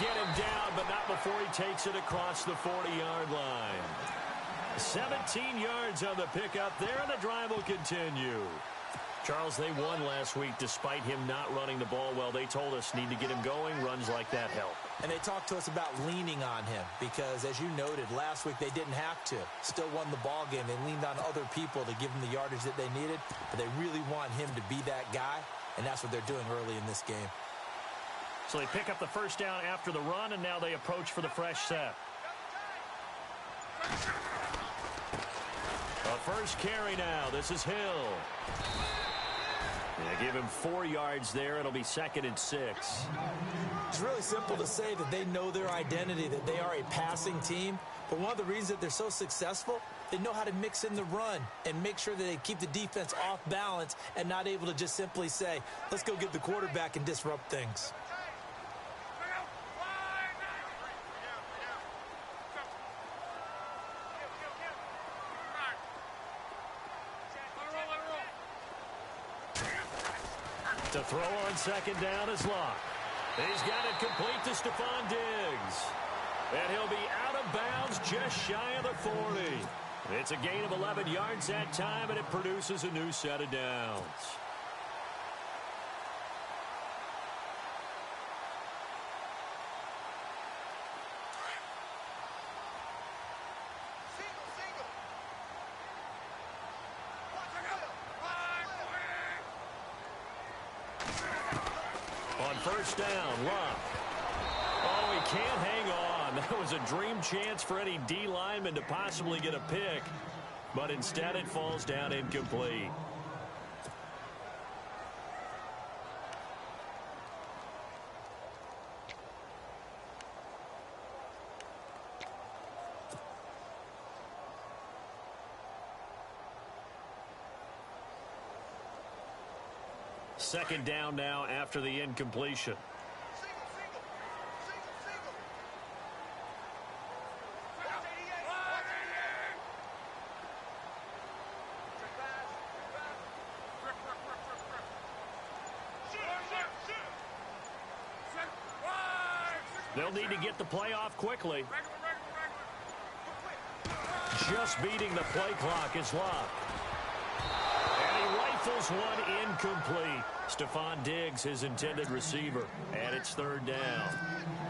get him down, but not before he takes it across the 40-yard line. 17 yards on the pickup there, and the drive will continue. Charles, they won last week despite him not running the ball well. They told us need to get him going. Runs like that help. And they talked to us about leaning on him because, as you noted, last week they didn't have to. Still won the ball game. They leaned on other people to give them the yardage that they needed, but they really want him to be that guy, and that's what they're doing early in this game. So they pick up the first down after the run, and now they approach for the fresh set. A first carry now. This is Hill. They give him 4 yards there. It'll be 2nd and 6. It's really simple to say that they know their identity, that they are a passing team. But one of the reasons that they're so successful, they know how to mix in the run and make sure that they keep the defense off balance and not able to just simply say, let's go get the quarterback and disrupt things. To throw on 2nd down is Locke. He's got it complete to Stephon Diggs. And he'll be out of bounds just shy of the 40. It's a gain of 11 yards that time, and it produces a new set of downs. On first down, Locke. Oh, he can't hang on. That was a dream chance for any D lineman to possibly get a pick, but instead it falls down incomplete. Second down now after the incompletion. They'll need to get the play off quickly. Just beating the play clock is Locke. And he rifles one incomplete. Stephon Diggs, his intended receiver, and it's 3rd down.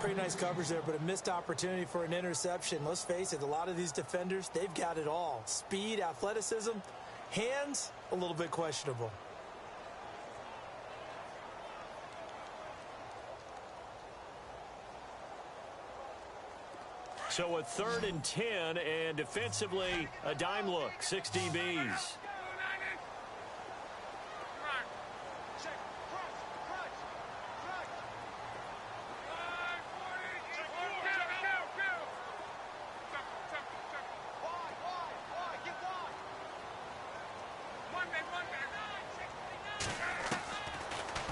Pretty nice coverage there, but a missed opportunity for an interception. Let's face it, a lot of these defenders, they've got it all. Speed, athleticism, hands, a little bit questionable. So a 3rd and 10, and defensively, a dime look, 6 DBs.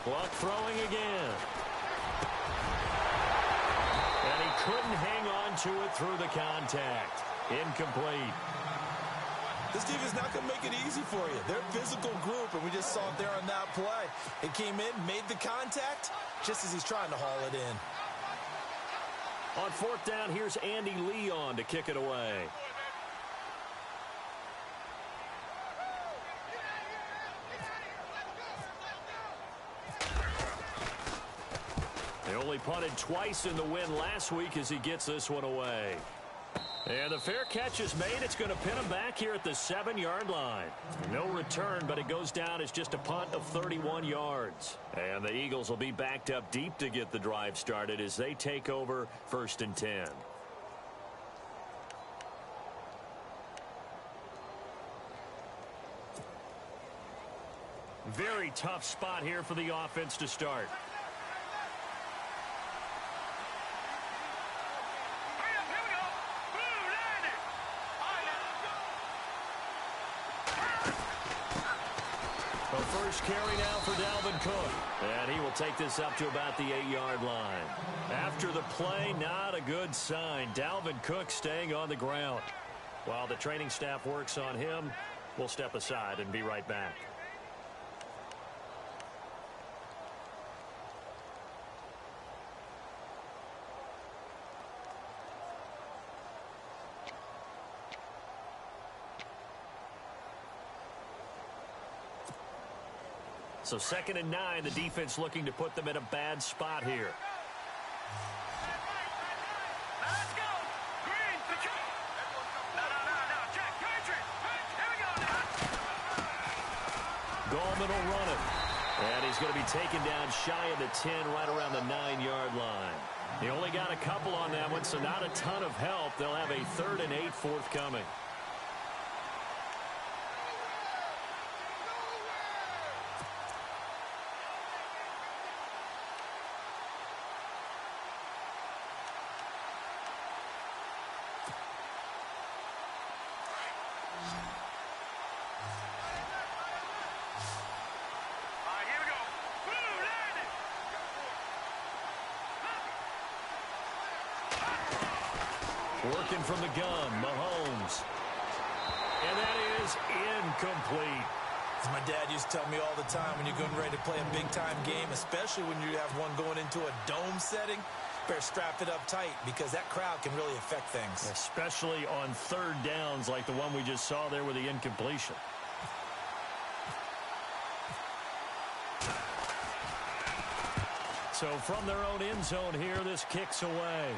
Luck throwing again. And he couldn't hang on to it through the contact. Incomplete. This defense is not going to make it easy for you. They're a physical group, and we just saw it there on that play. It came in, made the contact, just as he's trying to haul it in. On 4th down, here's Andy Leon to kick it away. They only punted twice in the win last week as he gets this one away. And the fair catch is made. It's going to pin him back here at the 7-yard line. No return, but it goes down as just a punt of 31 yards. And the Eagles will be backed up deep to get the drive started as they take over 1st and 10. Very tough spot here for the offense to start. First carry now for Dalvin Cook. And he will take this up to about the 8-yard line. After the play, not a good sign. Dalvin Cook staying on the ground. While the training staff works on him, we'll step aside and be right back. So 2nd and 9, the defense looking to put them in a bad spot here. Let's go. Green, patrol. No. Check. Here we go. Gallman will run it. And he's going to be taken down shy of the 10, right around the 9-yard line. He only got a couple on that one, so not a ton of help. They'll have a 3rd and 8 forthcoming. Working from the gun, Mahomes. And that is incomplete. As my dad used to tell me all the time, when you're getting ready to play a big-time game, especially when you have one going into a dome setting, better strap it up tight because that crowd can really affect things. Especially on 3rd downs like the one we just saw there with the incompletion. So from their own end zone here, this kicks away.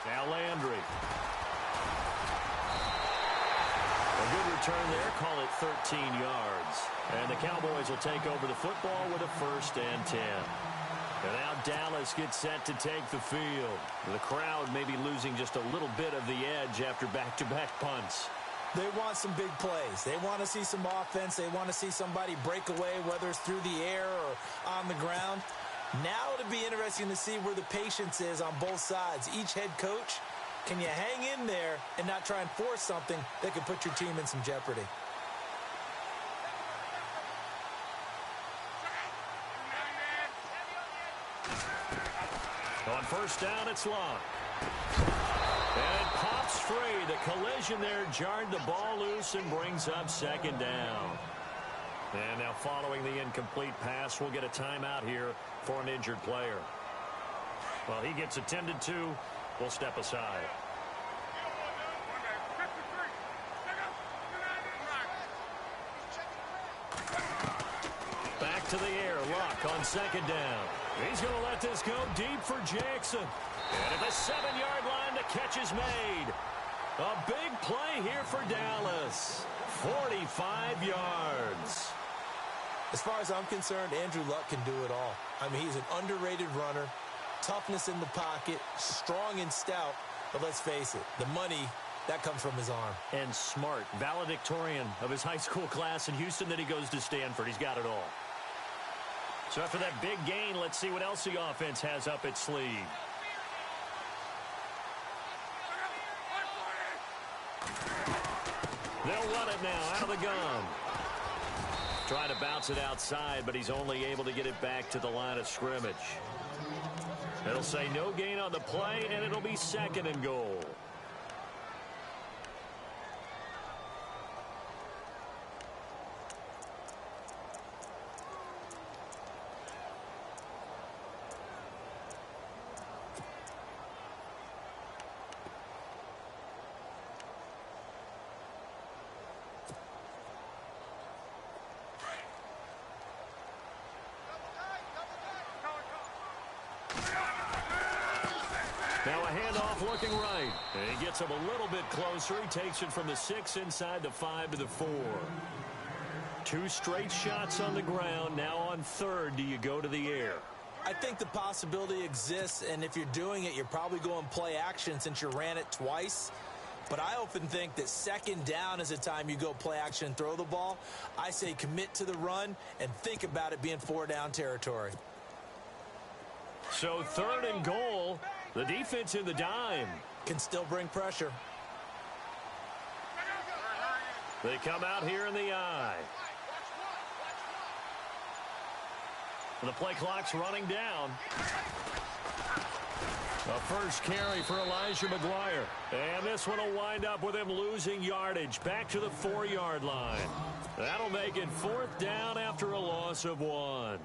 Now Landry. A good return there. Call it 13 yards. And the Cowboys will take over the football with a 1st and 10. And now Dallas gets set to take the field. The crowd may be losing just a little bit of the edge after back-to-back punts. They want some big plays. They want to see some offense. They want to see somebody break away, whether it's through the air or on the ground. Now it'll be interesting to see where the patience is on both sides. Each head coach, can you hang in there and not try and force something that could put your team in some jeopardy? On 1st down, it's Locke. And it pops free. The collision there jarred the ball loose and brings up 2nd down. And now following the incomplete pass, we'll get a timeout here for an injured player. Well, he gets attended to. We'll step aside. Back to the air. Luck on 2nd down. He's going to let this go deep for Jackson. And at the 7-yard line, the catch is made. A big play here for Dallas. 45 yards. As far as I'm concerned, Andrew Luck can do it all. I mean, he's an underrated runner, toughness in the pocket, strong and stout. But let's face it, the money, that comes from his arm. And smart, valedictorian of his high school class in Houston. Then he goes to Stanford. He's got it all. So after that big gain, let's see what else the offense has up its sleeve. They'll run it now out of the gun. Trying to bounce it outside, but he's only able to get it back to the line of scrimmage. It'll say no gain on the play, and it'll be 2nd and goal. Now a handoff looking right. And he gets him a little bit closer. He takes it from the 6 inside the 5 to the 4. 2 straight shots on the ground. Now on 3rd, do you go to the air? I think the possibility exists, and if you're doing it, you're probably going play action since you ran it twice. But I often think that 2nd down is the time you go play action and throw the ball. I say commit to the run and think about it being 4-down territory. So 3rd and goal. The defense in the dime. Can still bring pressure. They come out here in the eye. The play clock's running down. A first carry for Elijah McGuire. And this one will wind up with him losing yardage back to the 4-yard line. That'll make it 4th down after a loss of 1.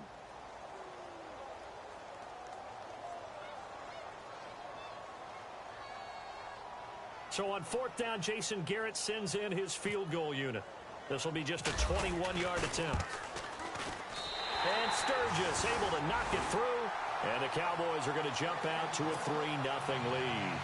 So on 4th down, Jason Garrett sends in his field goal unit. This will be just a 21-yard attempt. And Sturgis able to knock it through. And the Cowboys are going to jump out to a 3-0 lead.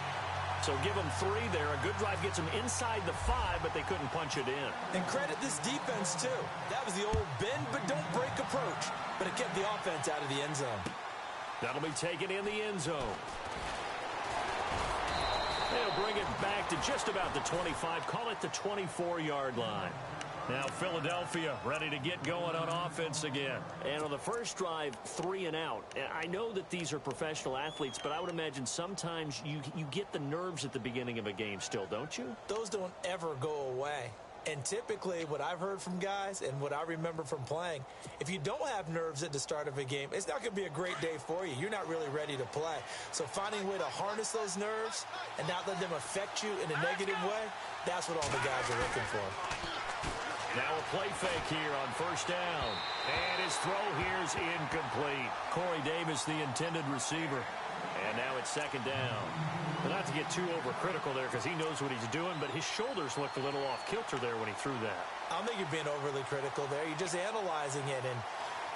So give them 3 there. A good drive gets them inside the 5, but they couldn't punch it in. And credit this defense, too. That was the old bend but don't break approach. But it kept the offense out of the end zone. That'll be taken in the end zone. They'll bring it back to just about the 25. Call it the 24-yard line. Now Philadelphia ready to get going on offense again. And on the first drive, 3 and out. And I know that these are professional athletes, but I would imagine sometimes you get the nerves at the beginning of a game still, don't you? Those don't ever go away. And typically what I've heard from guys and what I remember from playing, if you don't have nerves at the start of a game, it's not going to be a great day for you. You're not really ready to play. So finding a way to harness those nerves and not let them affect you in a negative way, that's what all the guys are looking for. Now a play fake here on first down. And his throw here is incomplete. Corey Davis, the intended receiver. And now it's second down. But not to get too overcritical there because he knows what he's doing, but his shoulders looked a little off kilter there when he threw that. I don't think you're being overly critical there. You're just analyzing it, and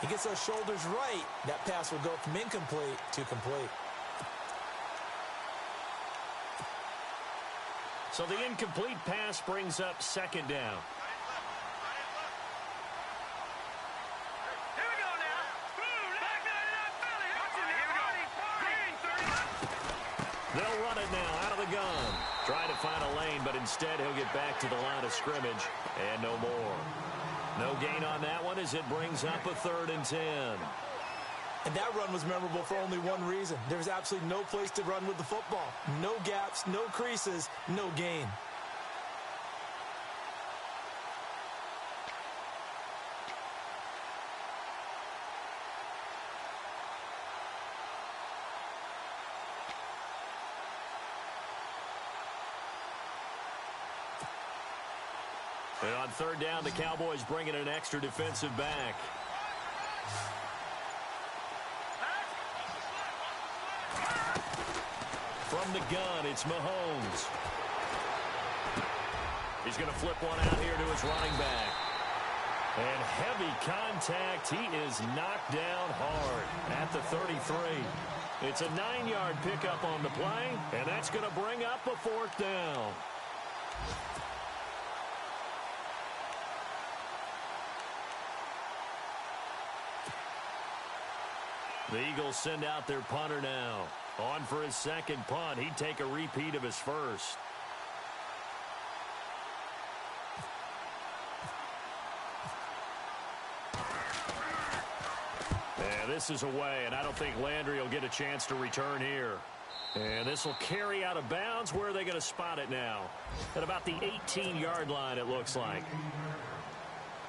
he gets those shoulders right. That pass will go from incomplete to complete. So the incomplete pass brings up second down. They'll run it now out of the gun. Trying to find a lane, but instead he'll get back to the line of scrimmage and no more. No gain on that one as it brings up a 3rd and 10. And that run was memorable for only one reason. There was absolutely no place to run with the football. No gaps, no creases, no gain. And on 3rd down, the Cowboys bring in an extra defensive back. From the gun, it's Mahomes. He's going to flip one out here to his running back. And heavy contact. He is knocked down hard at the 33. It's a 9-yard pickup on the play, and that's going to bring up a 4th down. The Eagles send out their punter now. On for his second punt. He'd take a repeat of his first. And this is away, and I don't think Landry will get a chance to return here. And this will carry out of bounds. Where are they going to spot it now? At about the 18-yard line, it looks like.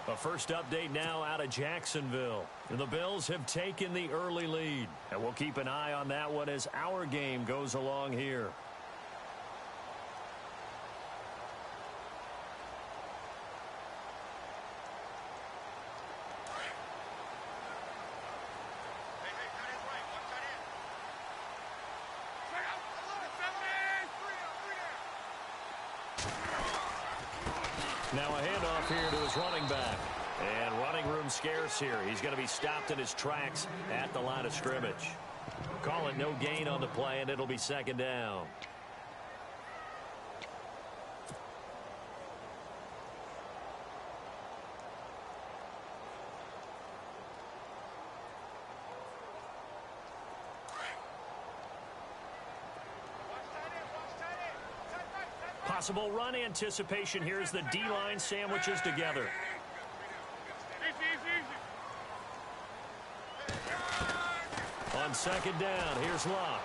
A first update now out of Jacksonville. The Bills have taken the early lead. And we'll keep an eye on that one as our game goes along here. Now a handoff here to his running back. And running room scarce here. He's going to be stopped in his tracks at the line of scrimmage. Call it no gain on the play, and it'll be second down. Possible run anticipation here as the D-line sandwiches together. On second down, here's Locke.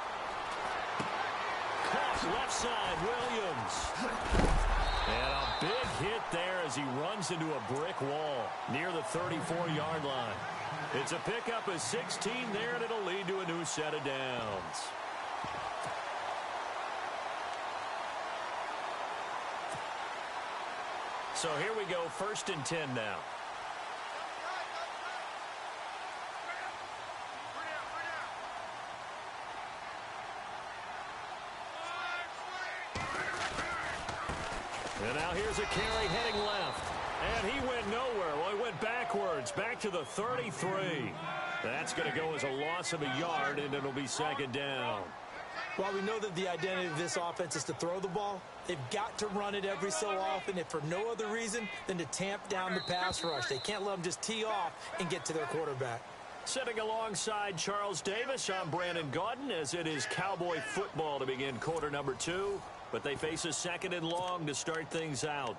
Caught left side, Williams. And a big hit there as he runs into a brick wall near the 34-yard line. It's a pickup of 16 there, and it'll lead to a new set of downs. So here we go, 1st and 10 now. And now here's a carry heading left. And he went nowhere. Well, he went backwards, back to the 33. That's going to go as a loss of a yard, and it'll be second down. While we know that the identity of this offense is to throw the ball, they've got to run it every so often, if for no other reason than to tamp down the pass rush. They can't let them just tee off and get to their quarterback. Sitting alongside Charles Davis, I'm Brandon Gaudin, as it is Cowboy football to begin quarter number 2. But they face a second and long to start things out.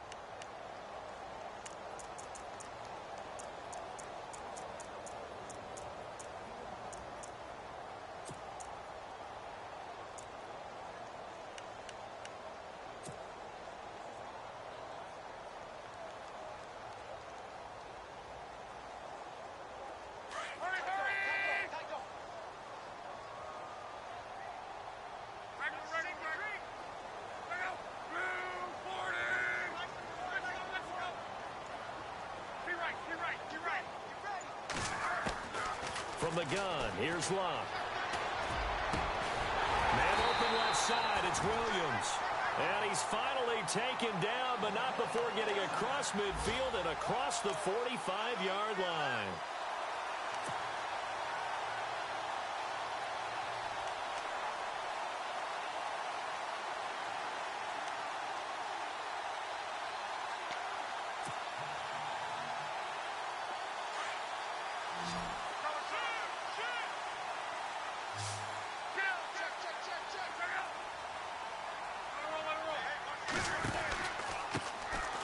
From the gun, here's Locke. Man open left side, it's Williams. And he's finally taken down, but not before getting across midfield and across the 45-yard line.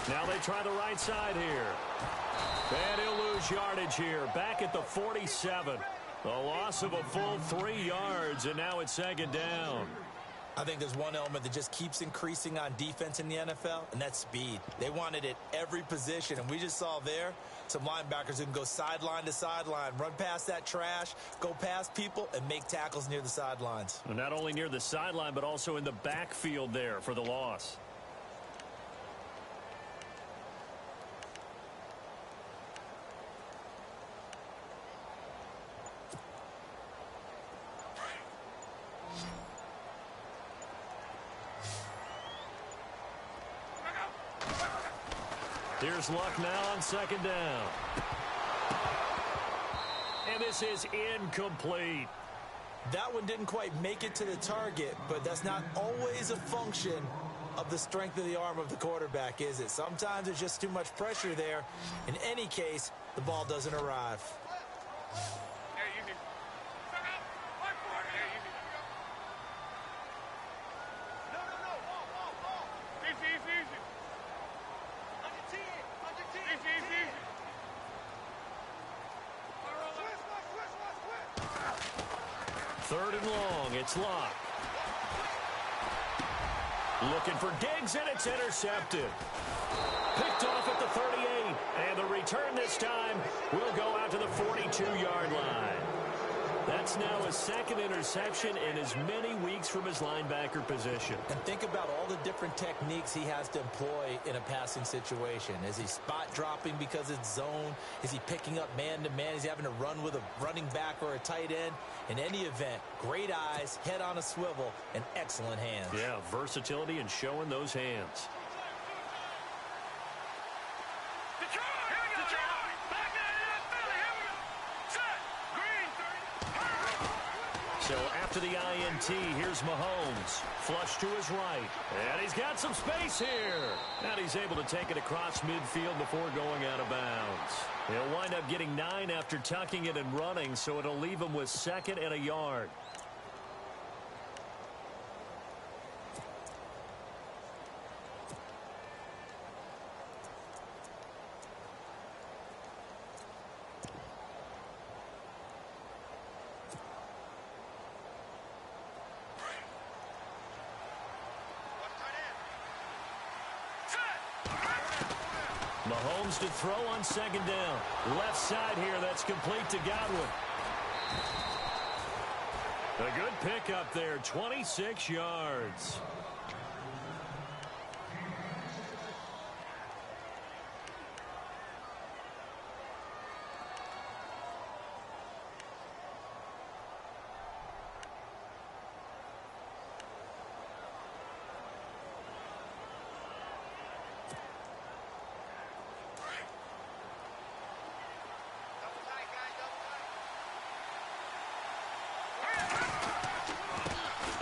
Now they try the right side here. And he'll lose yardage here. Back at the 47. A loss of a full 3 yards, and now it's second down. I think there's one element that just keeps increasing on defense in the NFL, and that's speed. They want it at every position, and we just saw there some linebackers who can go sideline to sideline, run past that trash, go past people, and make tackles near the sidelines. Well, not only near the sideline, but also in the backfield there for the loss. Here's Luck now on second down. And this is incomplete. That one didn't quite make it to the target, but that's not always a function of the strength of the arm of the quarterback, is it? Sometimes there's just too much pressure there. In any case, the ball doesn't arrive. Third and long, it's Locke. Looking for Diggs, and it's intercepted. Picked off at the 38, and the return this time will go out to the 42-yard line. That's now his second interception in as many weeks from his linebacker position. And think about all the different techniques he has to employ in a passing situation. Is he spot dropping because it's zone? Is he picking up man-to-man? Is he having to run with a running back or a tight end? In any event, great eyes, head on a swivel, and excellent hands. Yeah, versatility and showing those hands. So after the INT, here's Mahomes. Flush to his right. And he's got some space here. And he's able to take it across midfield before going out of bounds. He'll wind up getting 9 after tucking it and running, so it'll leave him with second and a yard. Mahomes to throw on second down. Left side here, that's complete to Godwin. A good pickup there, 26 yards.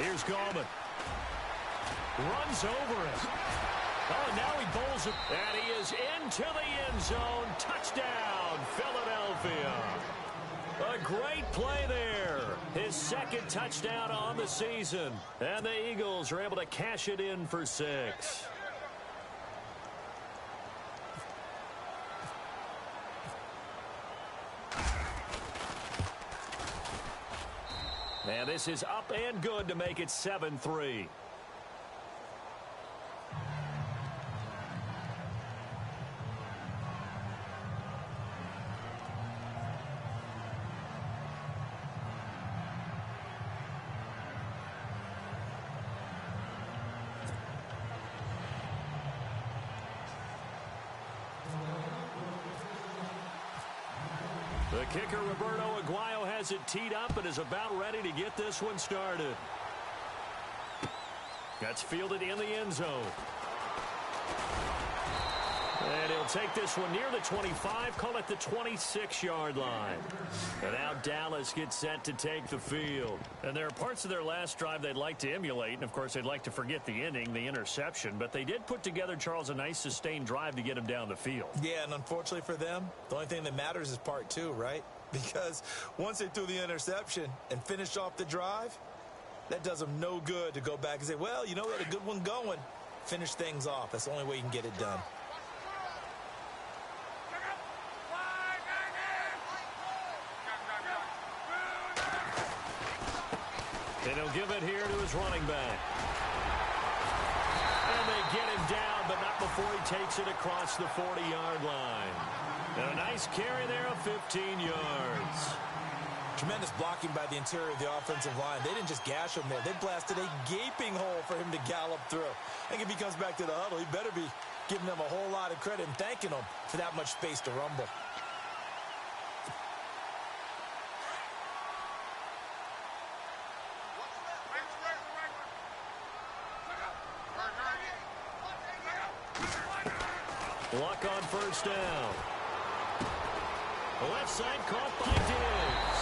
Here's Gallman. Runs over it. Oh, and now he bowls it. And he is into the end zone. Touchdown, Philadelphia. A great play there. His second touchdown on the season. And the Eagles are able to cash it in for 6. And this is up and good to make it 7-3. The kicker, Roberto Aguayo, has it teed up and is about ready to get this one started. That's fielded in the end zone. And he'll take this one near the 25, call it the 26-yard line. And now Dallas gets set to take the field. And there are parts of their last drive they'd like to emulate, and of course they'd like to forget the inning, the interception, but they did put together, Charles, a nice sustained drive to get him down the field. Yeah, and unfortunately for them, the only thing that matters is part 2, right? Because once they threw the interception and finished off the drive, that does them no good to go back and say, well, you know, we had a good one going. Finish things off. That's the only way you can get it done. And he'll give it here to his running back. And they get him down, but not before he takes it across the 40-yard line. And a nice carry there of 15 yards. Tremendous blocking by the interior of the offensive line. They didn't just gash him there. They blasted a gaping hole for him to gallop through. I think if he comes back to the huddle, he better be giving them a whole lot of credit and thanking them for that much space to rumble. Luck on first down. The left side caught by Diggs.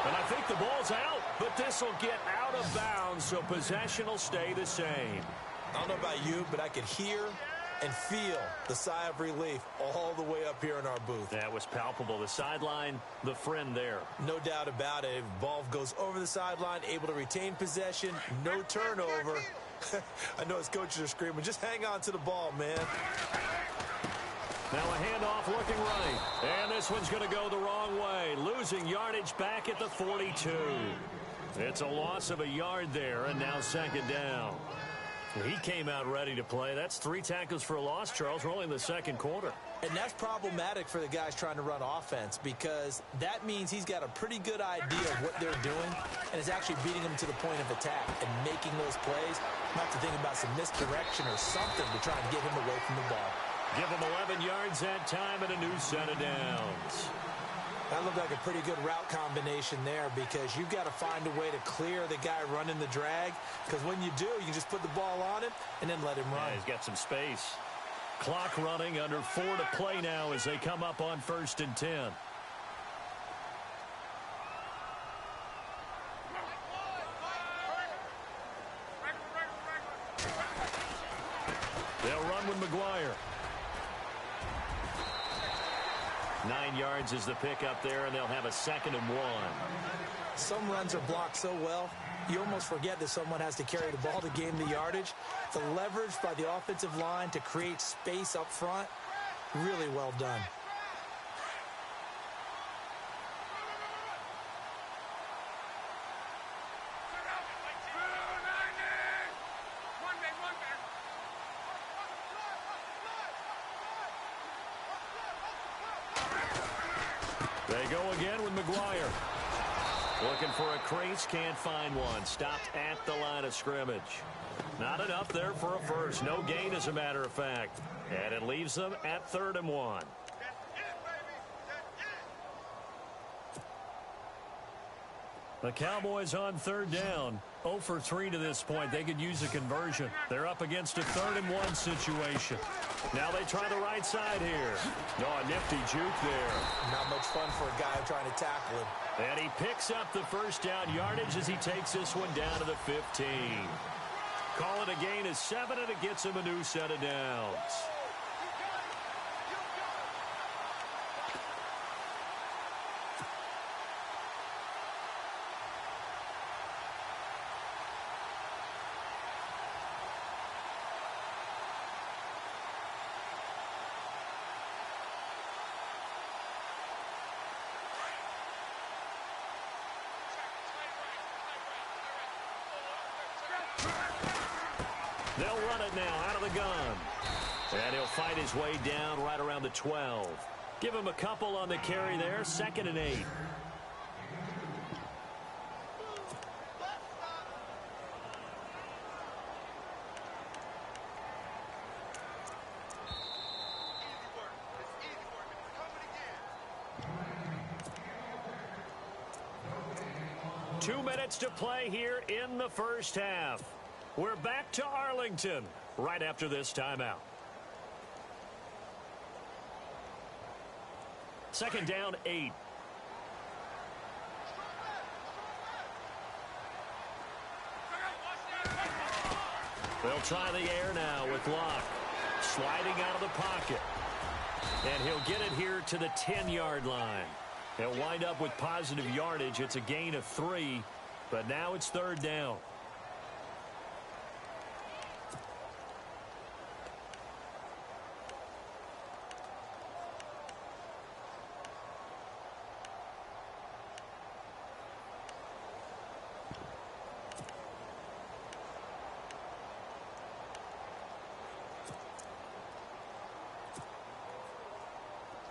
And I think the ball's out, but this will get out of bounds, so possession will stay the same. I don't know about you, but I could hear and feel the sigh of relief all the way up here in our booth. That was palpable. The sideline, the friend there. No doubt about it. If the ball goes over the sideline, able to retain possession, no turnover. I know his coaches are screaming, just hang on to the ball, man. Now a handoff looking right. And this one's going to go the wrong way. Losing yardage back at the 42. It's a loss of a yard there, and now second down. He came out ready to play. That's 3 tackles for a loss, Charles. We're only in the second quarter. And that's problematic for the guys trying to run offense because that means he's got a pretty good idea of what they're doing and is actually beating them to the point of attack and making those plays. Not to think about some misdirection or something to try and get him away from the ball. Give him 11 yards that time and a new set of downs. That looked like a pretty good route combination there because you've got to find a way to clear the guy running the drag because when you do, you can just put the ball on him and then let him run. Yeah, he's got some space. Clock running, under 4 to play now as they come up on 1st and 10. They'll run with McGuire. 9 yards is the pickup there, and they'll have a 2nd and 1. Some runs are blocked so well, you almost forget that someone has to carry the ball to gain the yardage. The leverage by the offensive line to create space up front, really well done. They go again with McGuire. Looking for a crease, can't find one. Stopped at the line of scrimmage. Not enough there for a first. No gain, as a matter of fact. And it leaves them at 3rd and 1. The Cowboys on third down. 0 for 3 to this point. They could use a conversion. They're up against a 3rd-and-1 situation. Now they try the right side here. Oh, a nifty juke there. Not much fun for a guy trying to tackle him. And he picks up the first down yardage as he takes this one down to the 15. Call it a gain of 7, and it gets him a new set of downs. They'll run it now out of the gun. And he'll fight his way down right around the 12. Give him a couple on the carry there. 2nd and 8. Two minutes to play here in the first half. We're back to Arlington right after this timeout. 2nd down, 8. They'll try the air now with Locke. Sliding out of the pocket. And he'll get it here to the 10-yard line. He'll wind up with positive yardage. It's a gain of 3, but now it's 3rd down.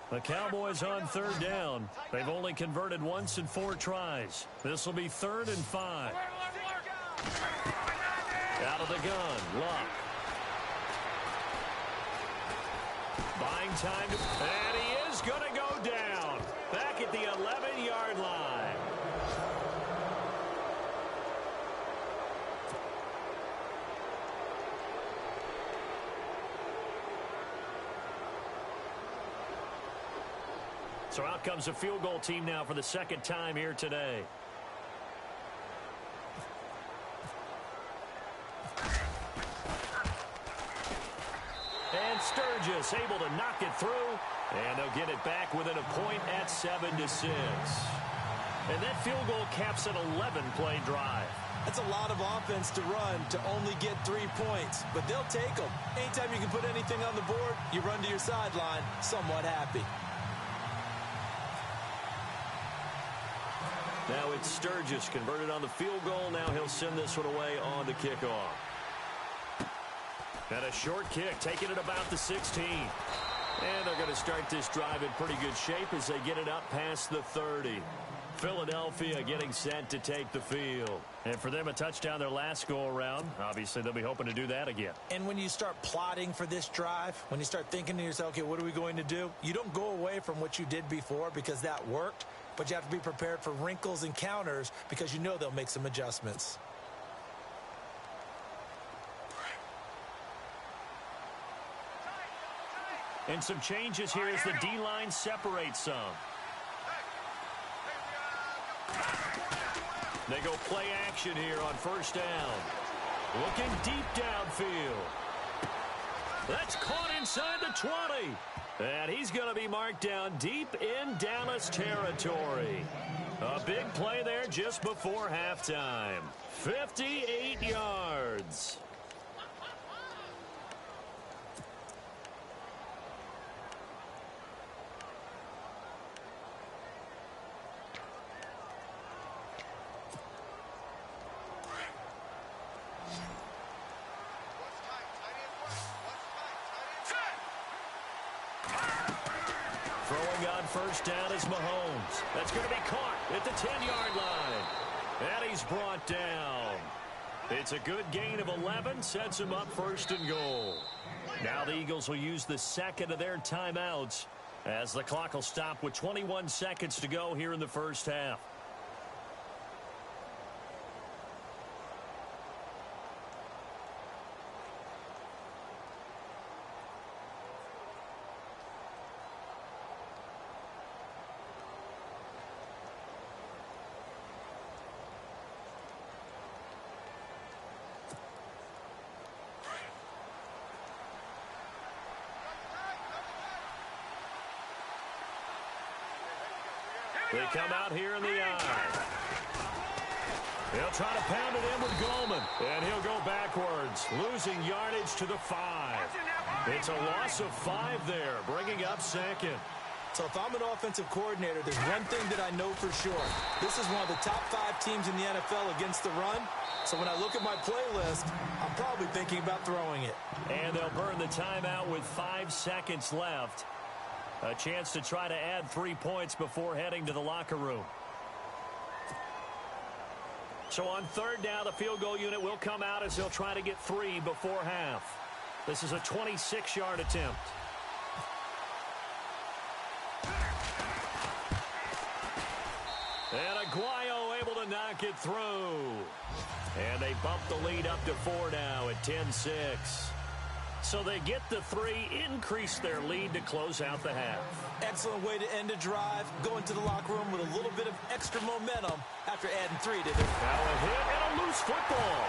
The Cowboys on 3rd down. They've only converted once in 4 tries. This will be 3rd and 5. Out of the gun, Luck. Buying time, and he is going to go down. Back at the 11-yard line. So out comes a field goal team now for the 2nd time here today. And Sturgis able to knock it through. And they'll get it back within a point at 7-6. And that field goal caps an 11-play drive. That's a lot of offense to run to only get 3 points, but they'll take them. Anytime you can put anything on the board, you run to your sideline somewhat happy. Now it's Sturgis converted on the field goal. Now he'll send this one away on the kickoff. And a short kick, taking it about the 16. And they're going to start this drive in pretty good shape as they get it up past the 30. Philadelphia getting set to take the field. And for them, a touchdown their last go-around. Obviously, they'll be hoping to do that again. And when you start plotting for this drive, when you start thinking to yourself, okay, what are we going to do? You don't go away from what you did before because that worked. But you have to be prepared for wrinkles and counters because you know they'll make some adjustments. And some changes here as the D-line separates some. They go play action here on 1st down. Looking deep downfield. That's caught inside the 20. And he's going to be marked down deep in Dallas territory. A big play there just before halftime. 58 yards. Throwing on 1st down is Mahomes. That's going to be caught at the 10-yard line. And he's brought down. It's a good gain of 11, sets him up 1st and goal. Now the Eagles will use the 2nd of their timeouts as the clock will stop with 21 seconds to go here in the first half. They come out here in the eye. They'll try to pound it in with Goldman, and he'll go backwards, losing yardage to the 5. It's a loss of 5 there, bringing up second. So if I'm an offensive coordinator, there's one thing that I know for sure. This is one of the top 5 teams in the NFL against the run. So when I look at my playlist, I'm probably thinking about throwing it. And they'll burn the timeout with 5 seconds left. A chance to try to add 3 points before heading to the locker room. So on third down, the field goal unit will come out as they'll try to get 3 before half. This is a 26-yard attempt. And Aguayo able to knock it through. And they bump the lead up to 4 now at 10-6. So they get the 3, increase their lead to close out the half. Excellent way to end a drive. Go into the locker room with a little bit of extra momentum after adding 3 to it. Now a hit and a loose football.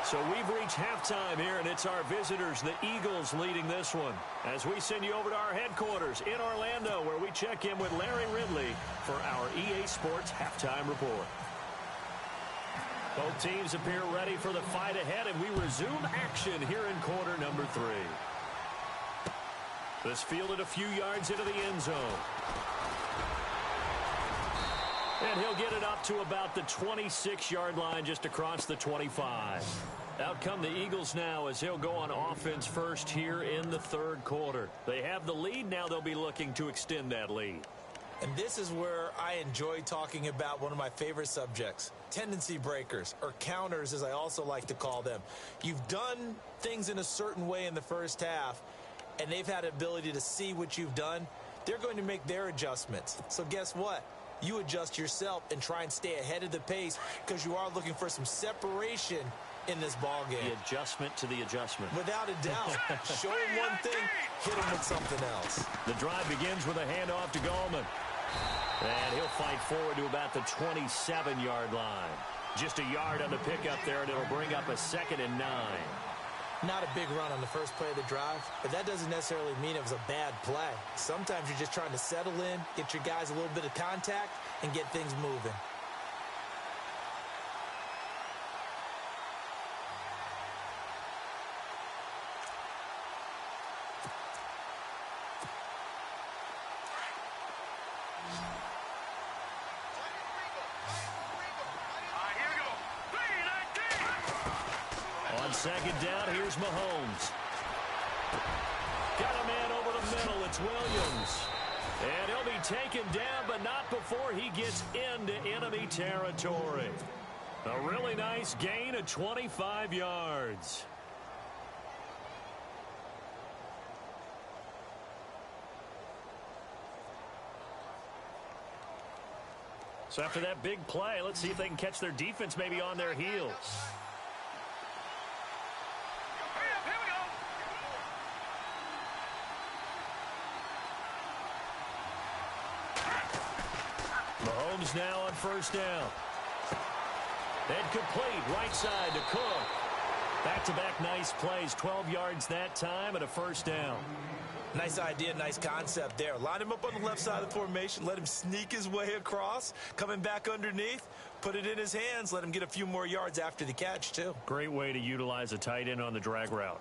So we've reached halftime here, and it's our visitors, the Eagles, leading this one. As we send you over to our headquarters in Orlando, where we check in with Larry Ridley for our EA Sports Halftime Report. Both teams appear ready for the fight ahead, and we resume action here in quarter number 3. This fielded a few yards into the end zone. And he'll get it up to about the 26-yard line just across the 25. Out come the Eagles now as they'll go on offense first here in the third quarter. They have the lead. Now they'll be looking to extend that lead. And this is where I enjoy talking about one of my favorite subjects, tendency breakers, or counters as I also like to call them. You've done things in a certain way in the first half, and they've had the ability to see what you've done. They're going to make their adjustments. So guess what? You adjust yourself and try and stay ahead of the pace because you are looking for some separation in this ball game. The adjustment to the adjustment. Without a doubt. Show him one thing, hit him with something else. The drive begins with a handoff to Goldman. And he'll fight forward to about the 27-yard line. Just a yard on the pickup there, and it'll bring up a 2nd and 9. Not a big run on the first play of the drive, but that doesn't necessarily mean it was a bad play. Sometimes you're just trying to settle in, get your guys a little bit of contact, and get things moving. Second down, here's Mahomes. Got a man over the middle, it's Williams. And he'll be taken down, but not before he gets into enemy territory. A really nice gain of 25 yards. So after that big play, let's see if they can catch their defense maybe on their heels. Mahomes now on first down. And complete, right side to Cook. Back-to-back nice plays, 12 yards that time and a first down. Nice idea, nice concept there. Line him up on the left side of the formation, let him sneak his way across, coming back underneath, put it in his hands, let him get a few more yards after the catch, too. Great way to utilize a tight end on the drag route.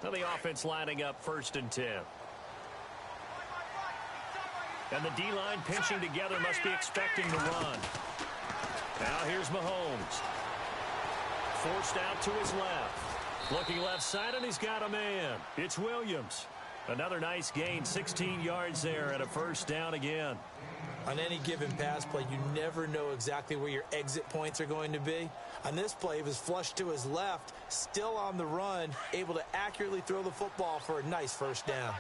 Now the offense lining up 1st and 10. And the D-line pinching together, must be expecting the run. Now here's Mahomes. Forced out to his left. Looking left side, and he's got a man. It's Williams. Another nice gain, 16 yards there, and a first down again. On any given pass play, you never know exactly where your exit points are going to be. On this play, he was flushed to his left, still on the run, able to accurately throw the football for a nice first down.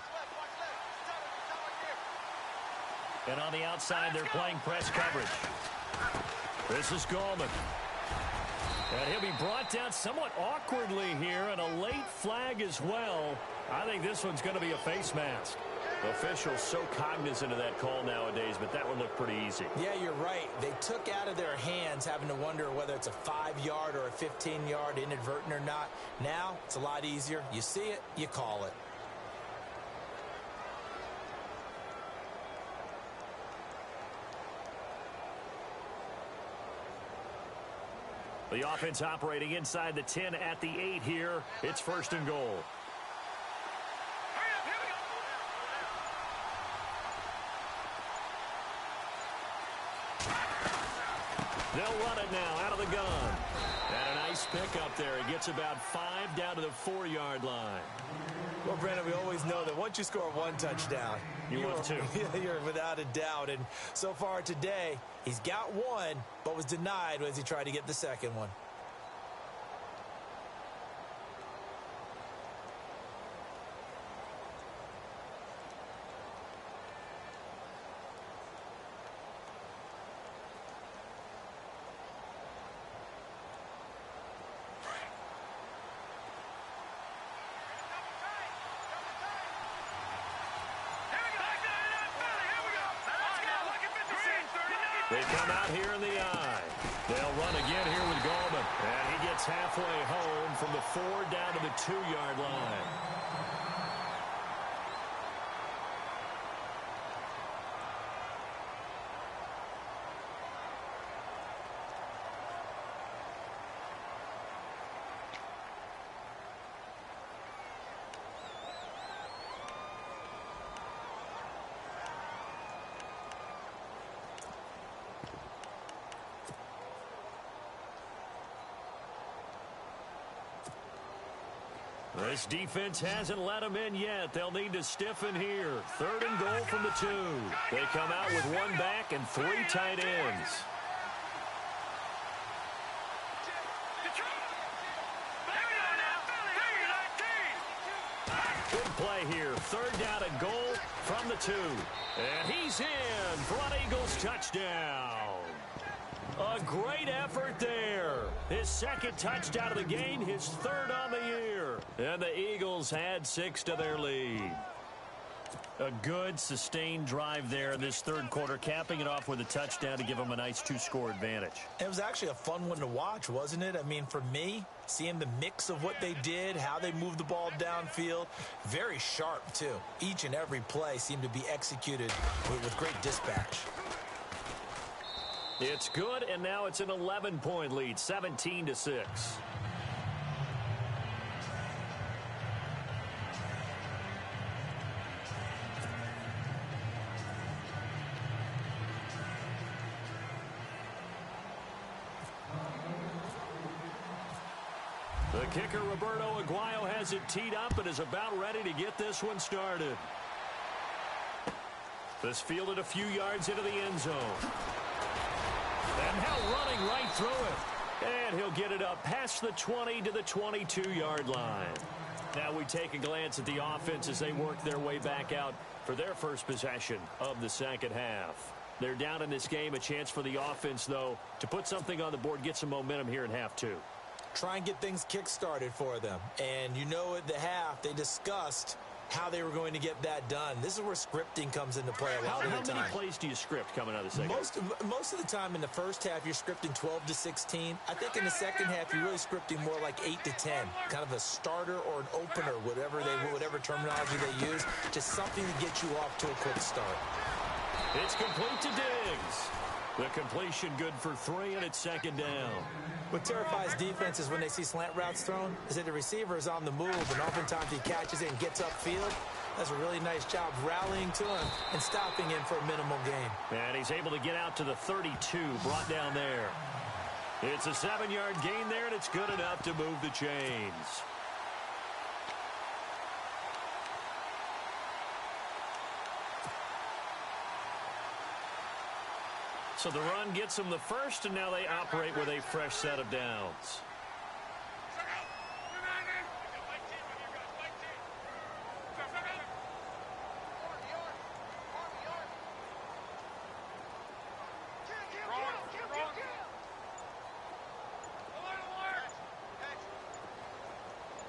And on the outside, they're playing press coverage. This is Goldman. And he'll be brought down somewhat awkwardly here, and a late flag as well. I think this one's going to be a face mask. Officials so cognizant of that call nowadays, but that one looked pretty easy. Yeah, you're right. They took out of their hands having to wonder whether it's a 5-yard or a 15-yard inadvertent or not. Now, it's a lot easier. You see it, you call it. The offense operating inside the 10 at the 8 here. It's 1st and goal. They'll run it now out of the gun. And a nice pick up there. He gets about 5 down to the 4-yard line. Well, Brandon, we always know that once you score one touchdown, you want two. You're without a doubt. And so far today, he's got one, but was denied as he tried to get the second one. They come out here in the eye. They'll run again here with Gallman. And he gets halfway home from the 4 down to the 2-yard line. This defense hasn't let them in yet. They'll need to stiffen here. 3rd and goal from the 2. They come out with 1 back and 3 tight ends. Good play here. 3rd down and goal from the 2. And he's in for an Eagles touchdown. A great effort there. His 2nd touchdown of the game, his 3rd on the year. And the Eagles add 6 to their lead. A good, sustained drive there in this 3rd quarter, capping it off with a touchdown to give them a nice 2-score advantage. It was actually a fun one to watch, wasn't it? I mean, for me, seeing the mix of what they did, how they moved the ball downfield, very sharp, too. Each and every play seemed to be executed with great dispatch. It's good, and now it's an 11-point lead, 17-6. The kicker, Roberto Aguayo, has it teed up and is about ready to get this one started. This fielded a few yards into the end zone. And now running right through it. And he'll get it up past the 20 to the 22-yard line. Now we take a glance at the offense as they work their way back out for their first possession of the 2nd half. They're down in this game. A chance for the offense, though, to put something on the board, get some momentum here in half 2. Try and get things kick-started for them. And you know at the half, they discussed how they were going to get that done. This is where scripting comes into play a lot of the time. How many plays do you script coming out of the 2nd? Most of the time in the first half, you're scripting 12 to 16. I think in the 2nd half, you're really scripting more like 8 to 10. Kind of a starter or an opener, whatever terminology they use. Just something to get you off to a quick start. It's complete to Diggs. The completion good for 3, and it's 2nd down. What terrifies defenses when they see slant routes thrown is that the receiver is on the move, and oftentimes he catches it and gets upfield. Does a really nice job rallying to him and stopping him for a minimal gain. And he's able to get out to the 32, brought down there. It's a 7-yard gain there, and it's good enough to move the chains. So the run gets them the first, and now they operate with a fresh set of downs.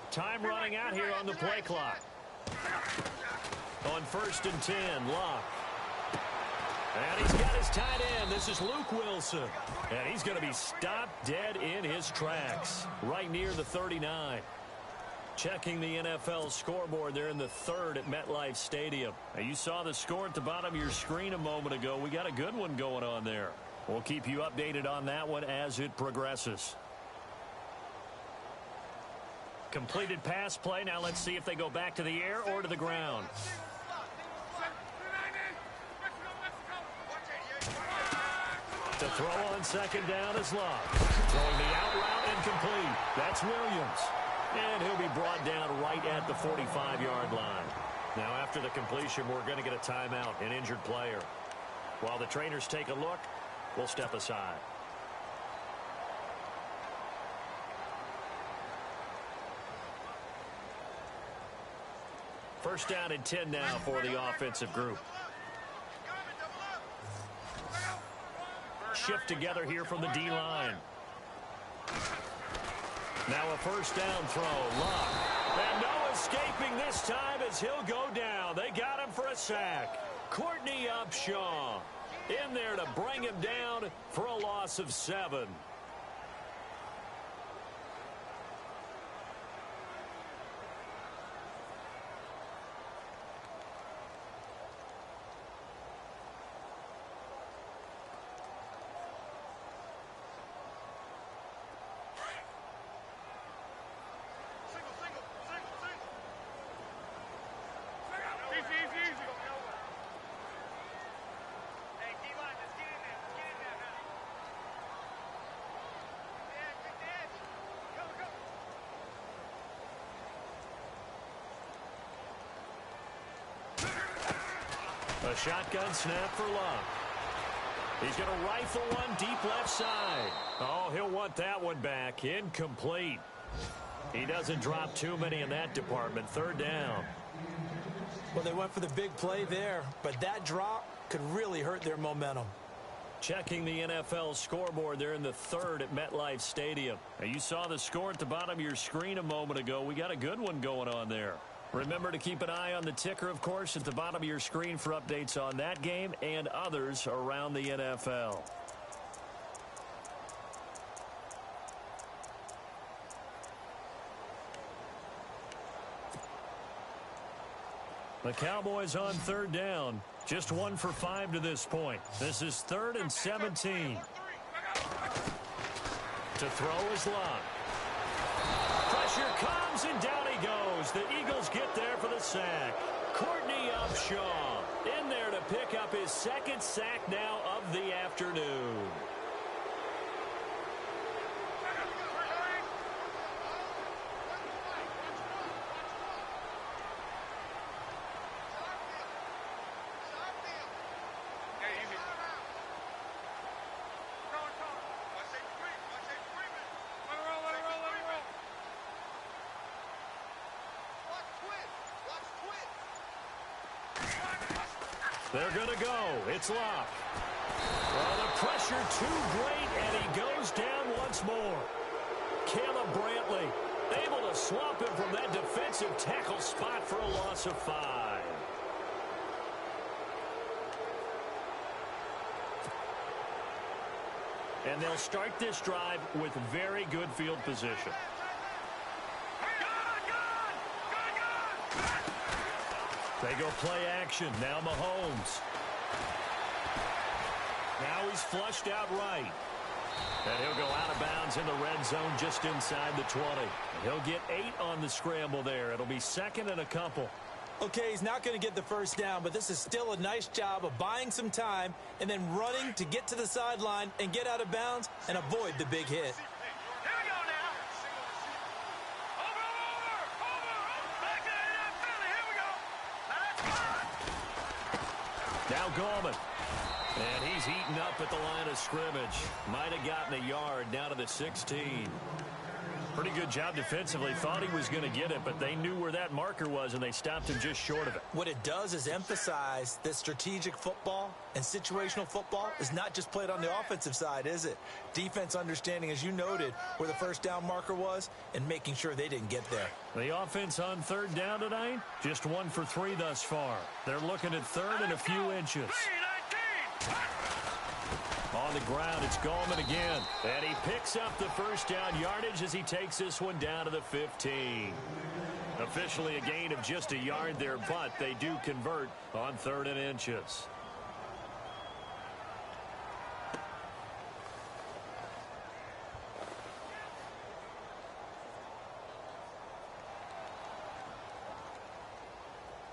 Time running out here on the play clock. On 1st and 10, Locke. And he's got his tight end. This is Luke Wilson. And he's going to be stopped dead in his tracks right near the 39. Checking the NFL scoreboard there in the 3rd at MetLife Stadium. Now, you saw the score at the bottom of your screen a moment ago. We got a good one going on there. We'll keep you updated on that one as it progresses. Completed pass play. Now let's see if they go back to the air or to the ground. To throw on second down is Love. Throwing the out route incomplete. That's Williams. And he'll be brought down right at the 45-yard line. Now after the completion, we're going to get a timeout, an injured player. While the trainers take a look, we'll step aside. First down and 10 now for the offensive group. Shift together here from the D-line. Now a first down throw. Love. And no escaping this time as he'll go down. They got him for a sack. Courtney Upshaw in there to bring him down for a loss of 7. A shotgun snap for Love. He's going to rifle one deep left side. Oh, he'll want that one back. Incomplete. He doesn't drop too many in that department. Third down. Well, they went for the big play there, but that drop could really hurt their momentum. Checking the NFL scoreboard there in the third at MetLife Stadium. Now, you saw the score at the bottom of your screen a moment ago. We got a good one going on there. Remember to keep an eye on the ticker, of course, at the bottom of your screen for updates on that game and others around the NFL. The Cowboys on third down. Just 1 for 5 to this point. This is 3rd and 17. To throw is Love. Pressure comes, and down he goes. The Eagles get there for the sack. Courtney Upshaw in there to pick up his second sack now of the afternoon. They're going to go. It's Locke. Well, the pressure too great, and he goes down once more. Caleb Brantley able to swamp him from that defensive tackle spot for a loss of 5. And they'll start this drive with very good field position. They go play action. Now Mahomes. Now he's flushed out right. And he'll go out of bounds in the red zone just inside the 20. He'll get 8 on the scramble there. It'll be 2nd and a couple. Okay, he's not going to get the first down, but this is still a nice job of buying some time and then running to get to the sideline and get out of bounds and avoid the big hit. Now Gallman. And he's eaten up at the line of scrimmage. Might have gotten a yard down to the 16. Pretty good job defensively. Thought he was going to get it, but they knew where that marker was, and they stopped him just short of it. What it does is emphasize that strategic football and situational football is not just played on the offensive side, is it? Defense understanding, as you noted, where the first down marker was and making sure they didn't get there. The offense on third down tonight, just 1 for 3 thus far. They're looking at third and a few inches. On the ground, it's Gallman again. And he picks up the first down yardage as he takes this one down to the 15. Officially a gain of just a yard there, but they do convert on 3rd and inches.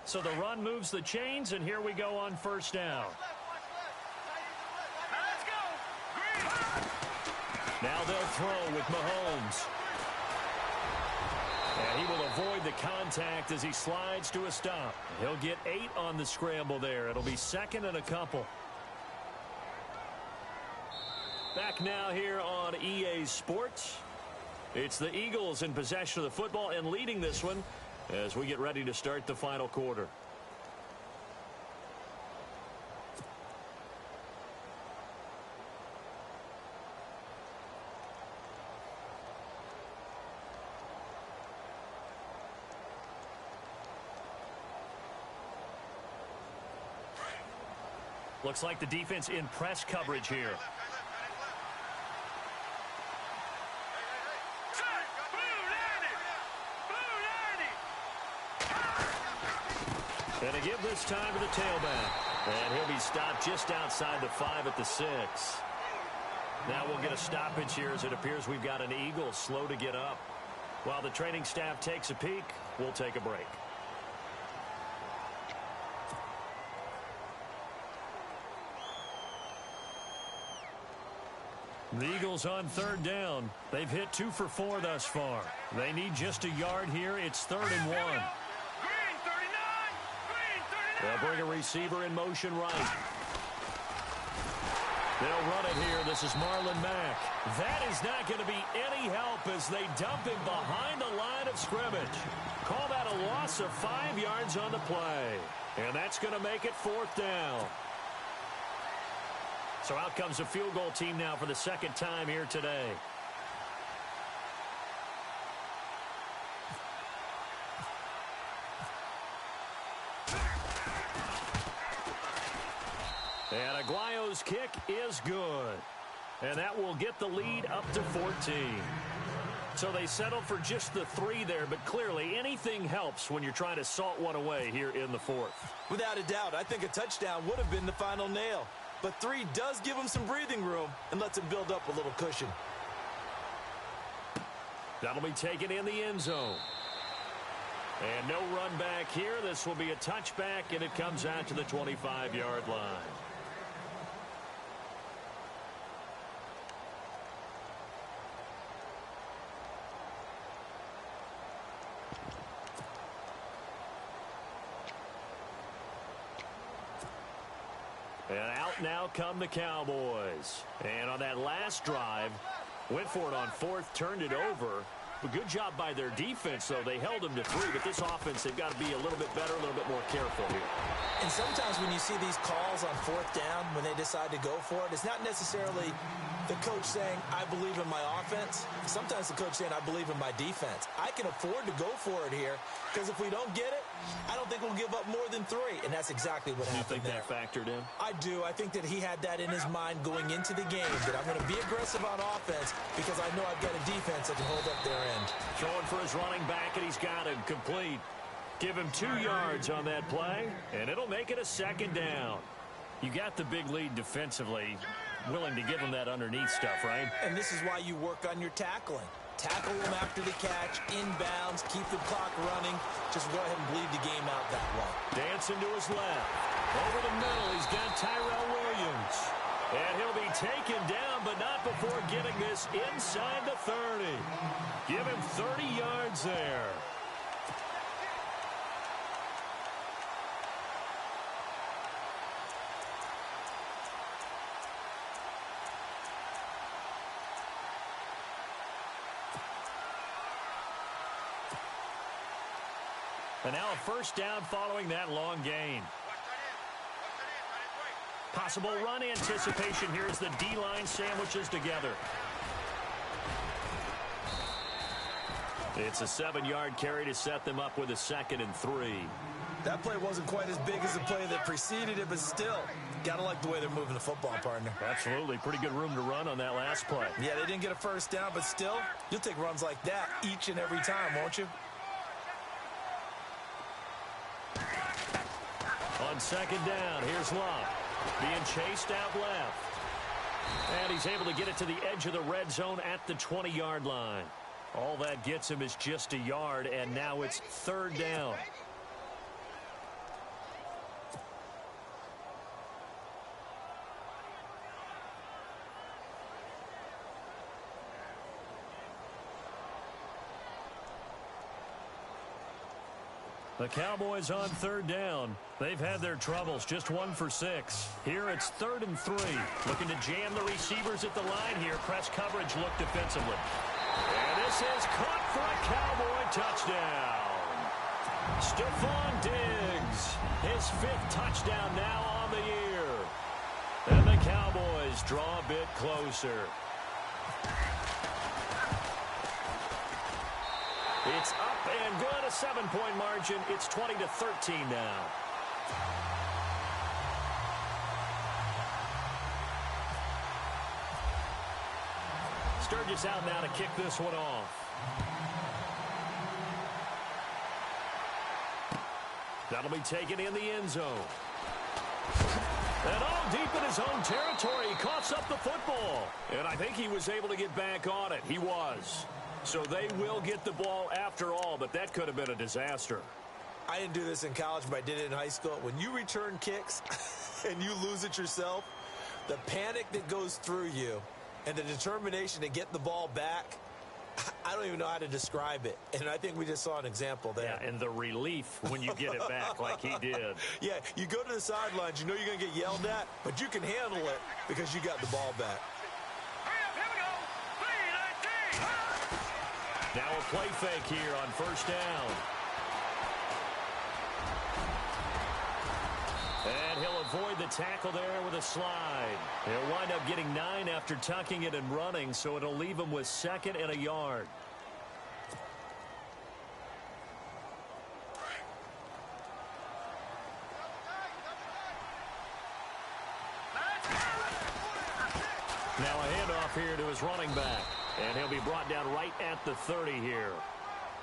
So the run moves the chains, and here we go on first down. Let's go. Green. Now they'll throw with Mahomes. And he will avoid the contact as he slides to a stop. He'll get 8 on the scramble there. It'll be second and a couple. Back now here on EA Sports. It's the Eagles in possession of the football and leading this one as we get ready to start the final quarter. Looks like the defense in press coverage here. And to give this time to the tailback. And he'll be stopped just outside the 5 at the 6. Now we'll get a stoppage here as it appears we've got an Eagle slow to get up. While the training staff takes a peek, we'll take a break. The Eagles on third down. They've hit 2 for 4 thus far. They need just a yard here. It's 3rd and 1. Green 39. Green 39. They'll bring a receiver in motion right. They'll run it here. This is Marlon Mack. That is not going to be any help as they dump him behind the line of scrimmage. Call that a loss of 5 yards on the play. And that's going to make it 4th down. So out comes a field goal team now for the second time here today. And Aguayo's kick is good. And that will get the lead up to 14. So they settled for just the 3 there, but clearly anything helps when you're trying to salt one away here in the 4th. Without a doubt, I think a touchdown would have been the final nail. But 3 does give him some breathing room and lets him build up a little cushion. That'll be taken in the end zone. And no run back here. This will be a touchback, and it comes out to the 25-yard line. And out now come the Cowboys. And on that last drive, went for it on 4th, turned it over. But good job by their defense, though. They held them to 3, but this offense, they've got to be a little bit better, a little bit more careful here. And sometimes when you see these calls on 4th down, when they decide to go for it, it's not necessarily the coach saying, I believe in my offense. Sometimes the coach saying, I believe in my defense. I can afford to go for it here, because if we don't get it, I don't think we'll give up more than 3. And that's exactly what happened there. You think that factored in? I do. I think that he had that in his mind going into the game, that I'm going to be aggressive on offense because I know I've got a defense that can hold up their end. Throwing for his running back, and he's got him complete. Give him 2 yards on that play, and it'll make it a 2nd down. You got the big lead defensively, willing to give him that underneath stuff, right? And this is why you work on your tackling. Tackle them after the catch, inbounds, keep the clock running. Just go ahead and bleed the game out that way. Dancing to his left. Over the middle, he's got Tyrell Williams. And he'll be taken down, but not before getting this inside the 30. Give him 30 yards there. And now a 1st down following that long gain. Possible run anticipation here as the D-line sandwiches together. It's a 7-yard carry to set them up with a 2nd and 3. That play wasn't quite as big as the play that preceded it, but still, got to like the way they're moving the football, partner. Absolutely. Pretty good room to run on that last play. Yeah, they didn't get a 1st down, but still, you'll take runs like that each and every time, won't you? On 2nd down, here's Love. Being chased out left. And he's able to get it to the edge of the red zone at the 20-yard line. All that gets him is just a yard, and now it's 3rd down. The Cowboys on third down. They've had their troubles, just 1 for 6. Here it's 3rd and 3. Looking to jam the receivers at the line here. Press coverage look defensively. And this is caught for a Cowboy touchdown. Stephon Diggs, his 5th touchdown now on the year. And the Cowboys draw a bit closer. It's up and good, a 7-point margin. It's 20-13 now. Sturgis out now to kick this one off. That'll be taken in the end zone. And all deep in his own territory, he coughs up the football. And I think he was able to get back on it. He was. So they will get the ball after all, but that could have been a disaster. I didn't do this in college, but I did it in high school. When you return kicks and you lose it yourself, the panic that goes through you and the determination to get the ball back, I don't even know how to describe it. And I think we just saw an example there. Yeah, and the relief when you get it back like he did. Yeah, you go to the sidelines, you know you're going to get yelled at, but you can handle it because you got the ball back. Now a play fake here on first down. And he'll avoid the tackle there with a slide. He'll wind up getting 9 after tucking it and running, so it'll leave him with 2nd and a yard. Now a handoff here to his running back. And he'll be brought down right at the 30 here.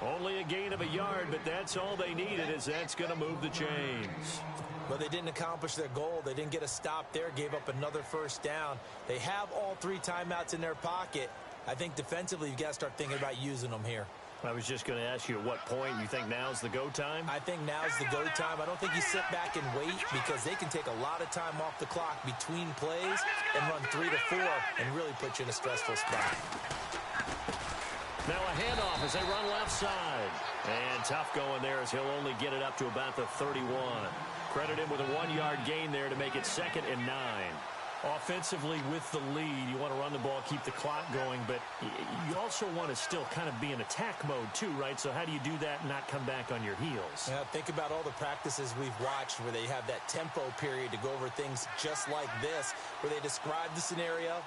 Only a gain of a yard, but that's all they needed, as that's going to move the chains. But they didn't accomplish their goal. They didn't get a stop there, gave up another first down. They have all 3 timeouts in their pocket. I think defensively you've got to start thinking about using them here. I was just going to ask you at what point you think now's the go time? I think now's the go time. I don't think you sit back and wait because they can take a lot of time off the clock between plays and run 3 to 4 and really put you in a stressful spot. Now a handoff as they run left side. And tough going there as he'll only get it up to about the 31. Credit him with a 1-yard gain there to make it 2nd and 9. Offensively with the lead, you want to run the ball, keep the clock going, but you also want to still kind of be in attack mode too, right? So how do you do that and not come back on your heels? Yeah, think about all the practices we've watched where they have that tempo period to go over things just like this, where they describe the scenario,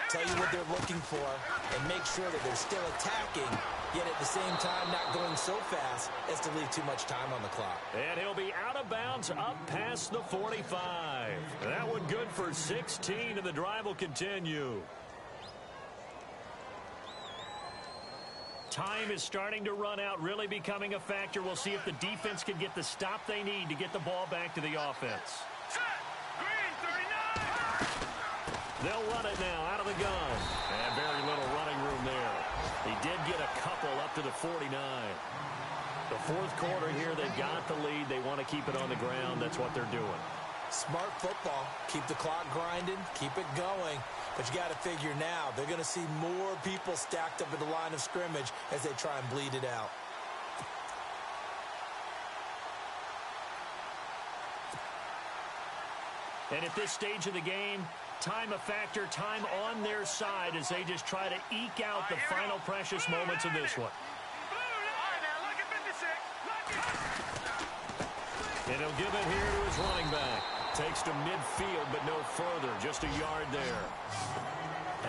tell you what they're looking for, and make sure that they're still attacking, yet at the same time not going so fast as to leave too much time on the clock. And he'll be out of bounds up past the 45. That one good for 16, and the drive will continue. Time is starting to run out, really becoming a factor. We'll see if the defense can get the stop they need to get the ball back to the offense. They'll run it now out of the gun. And very little running room there. He did get a couple up to the 49. The 4th quarter here, they've got the lead. They want to keep it on the ground. That's what they're doing. Smart football. Keep the clock grinding. Keep it going. But you got to figure now, they're going to see more people stacked up at the line of scrimmage as they try and bleed it out. And at this stage of the game, time a factor, time on their side as they just try to eke out the final precious moments of this one. And he'll give it here to his running back. Takes to midfield, but no further. Just a yard there.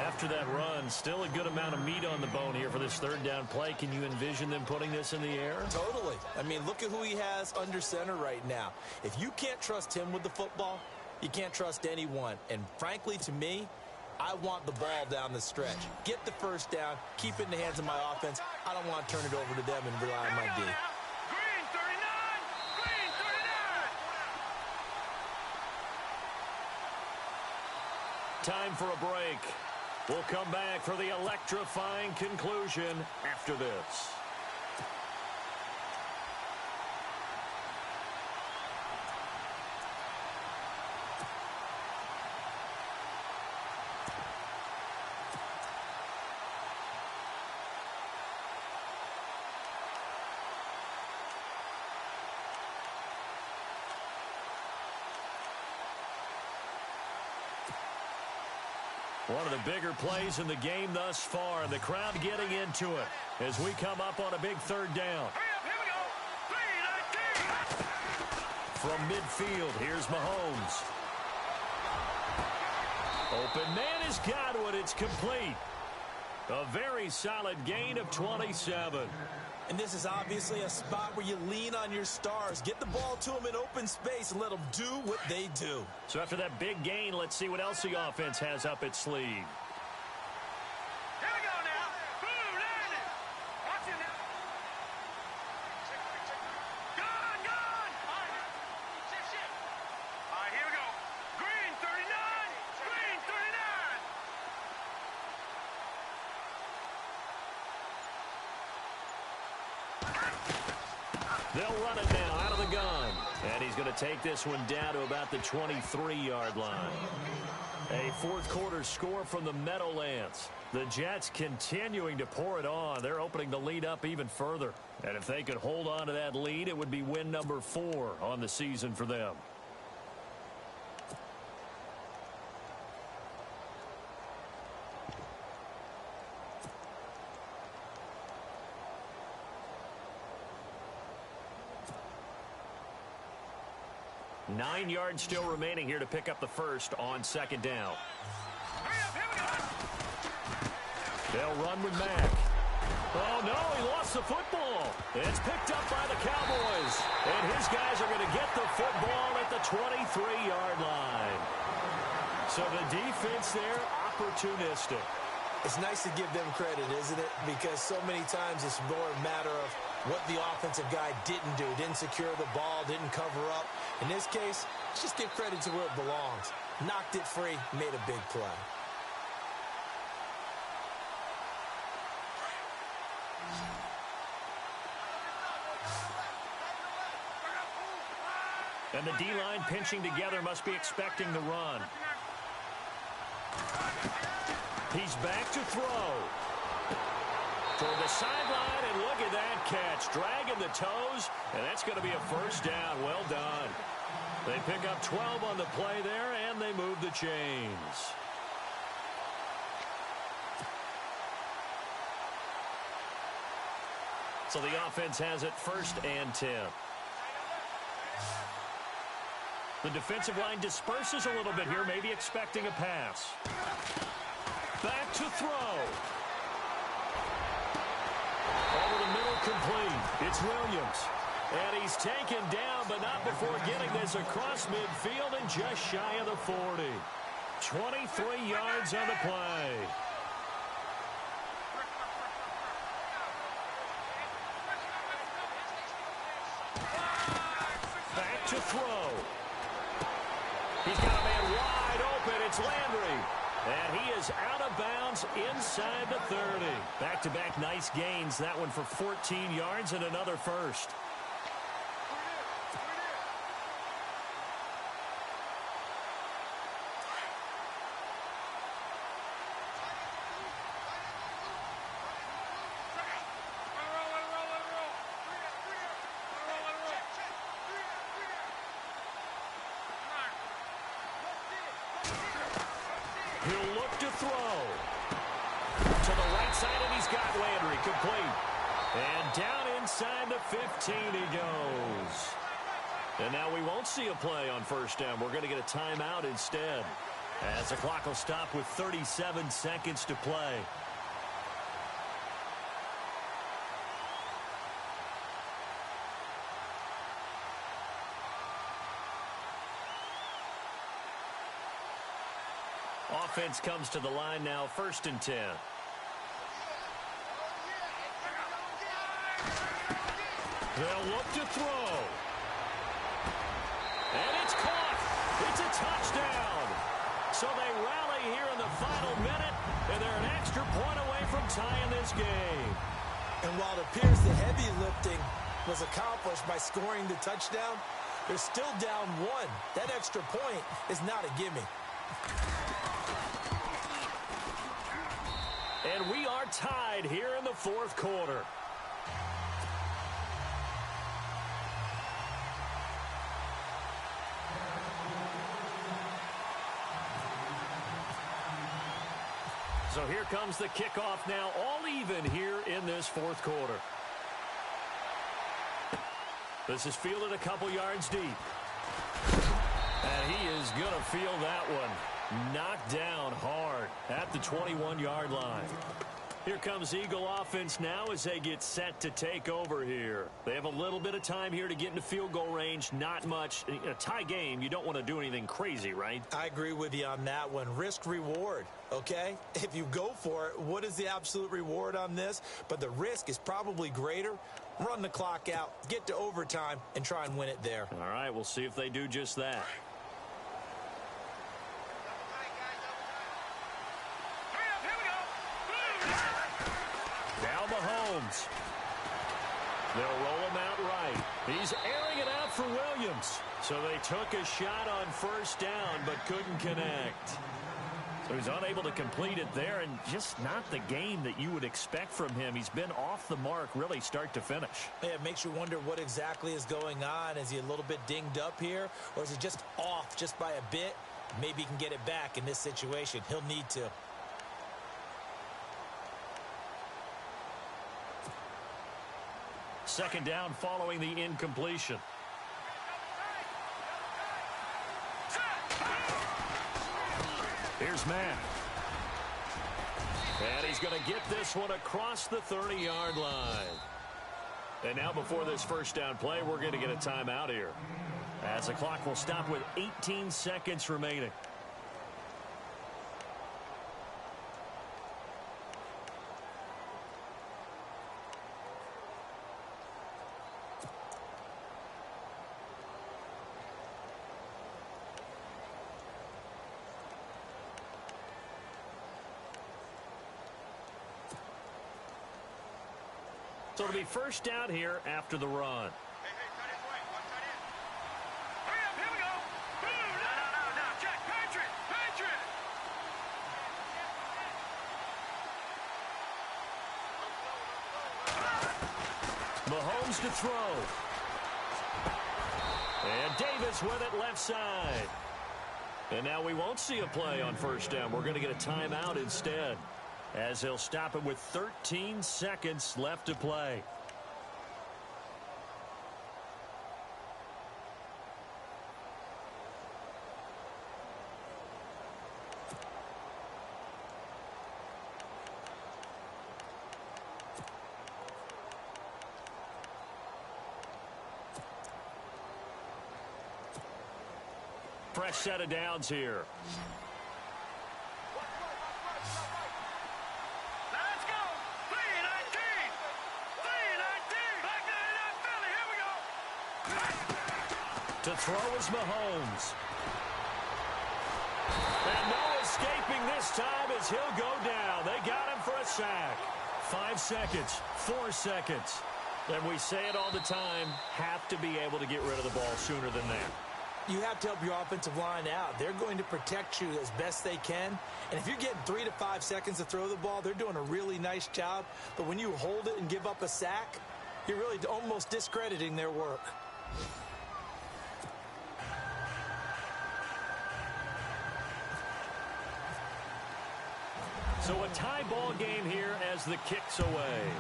After that run, still a good amount of meat on the bone here for this 3rd down play. Can you envision them putting this in the air? Totally. I mean, look at who he has under center right now. If you can't trust him with the football, you can't trust anyone. And frankly, to me, I want the ball down the stretch. Get the first down, keep it in the hands of my offense. I don't want to turn it over to them and rely on my D. Time for a break. We'll come back for the electrifying conclusion after this. One of the bigger plays in the game thus far, and the crowd getting into it as we come up on a big third down. Here we go. 3-19. From midfield, here's Mahomes. Open man has got one. It's complete. A very solid gain of 27. And this is obviously a spot where you lean on your stars. Get the ball to them in open space and let them do what they do. So after that big gain, let's see what else the offense has up its sleeve. Here we go now. Boom, landed. Watch it now. Gone. All right, here we go. Green 39. Green 39. They'll run it now out of the gun. And he's going to take this one down to about the 23-yard line. A fourth quarter score from the Meadowlands. The Jets continuing to pour it on. They're opening the lead up even further. And if they could hold on to that lead, it would be win number 4 on the season for them. Nine yards still remaining here to pick up the first on second down. Here we go. They'll run with Mack. Oh, no, he lost the football. It's picked up by the Cowboys. And his guys are going to get the football at the 23-yard line. So the defense there, opportunistic. It's nice to give them credit, isn't it? Because so many times it's more a matter of what the offensive guy didn't do. Didn't secure the ball, didn't cover up. In this case, just give credit to where it belongs. Knocked it free, made a big play. And the D-line pinching together must be expecting the run. He's back to throw. Toward the sideline, and look at that catch. Dragging the toes, and that's going to be a first down. Well done. They pick up 12 on the play there, and they move the chains. So the offense has it first and 10. The defensive line disperses a little bit here, maybe expecting a pass. Back to throw. Over the middle, complete. It's Williams. And he's taken down, but not before getting this across midfield and just shy of the 40. 23 yards on the play. Back to throw. He's got a man wide open. It's Landry. And he is out of bounds inside the 30. Back-to-back nice gains. That one for 14 yards and another first. He'll look to throw. To the right side, and he's got Landry complete. And down inside the 15 he goes. And now we won't see a play on first down. We're going to get a timeout instead, as the clock will stop with 37 seconds to play. Offense comes to the line now, first and 10. They'll look to throw. And it's caught. It's a touchdown. So they rally here in the final minute, and they're an extra point away from tying this game. And while it appears the heavy lifting was accomplished by scoring the touchdown, they're still down 1. That extra point is not a gimme. And we are tied here in the fourth quarter. So here comes the kickoff now, all even here in this fourth quarter. This is fielded a couple yards deep. And he is going to feel that one. Knocked down hard at the 21-yard line. Here comes Eagle offense now as they get set to take over here. They have a little bit of time here to get into field goal range. Not much. In a tie game, you don't want to do anything crazy, right? I agree with you on that one. Risk reward, okay? If you go for it, what is the absolute reward on this? But the risk is probably greater. Run the clock out, get to overtime, and try and win it there. All right, we'll see if they do just that. Now Mahomes. They'll roll him out right. He's airing it out for Williams. So they took a shot on first down but couldn't connect. So he's unable to complete it there, and just not the game that you would expect from him. He's been off the mark really start to finish. Yeah, it makes you wonder what exactly is going on. Is he a little bit dinged up here, or is he just off just by a bit? Maybe he can get it back in this situation. He'll need to. Second down following the incompletion. Here's Matt. And he's going to get this one across the 30-yard line. And now before this first down play, we're going to get a timeout here, as the clock will stop with 18 seconds remaining. So it'll be first down here after the run. Here we go. No, check. Patriot. Mahomes to throw. And Davis with it left side. And now we won't see a play on first down. We're going to get a timeout instead, as they'll stop it with 13 seconds left to play. Fresh set of downs here. Let's go. 3-19. Back 99 Philly. Here we go. To throw is Mahomes. And no escaping this time as he'll go down. They got him for a sack. 5 seconds, 4 seconds. And we say it all the time, have to be able to get rid of the ball sooner than that. You have to help your offensive line out. They're going to protect you as best they can. And if you're getting 3 to 5 seconds to throw the ball, they're doing a really nice job. But when you hold it and give up a sack, you're really almost discrediting their work. So a tie ball game here as the kick's away.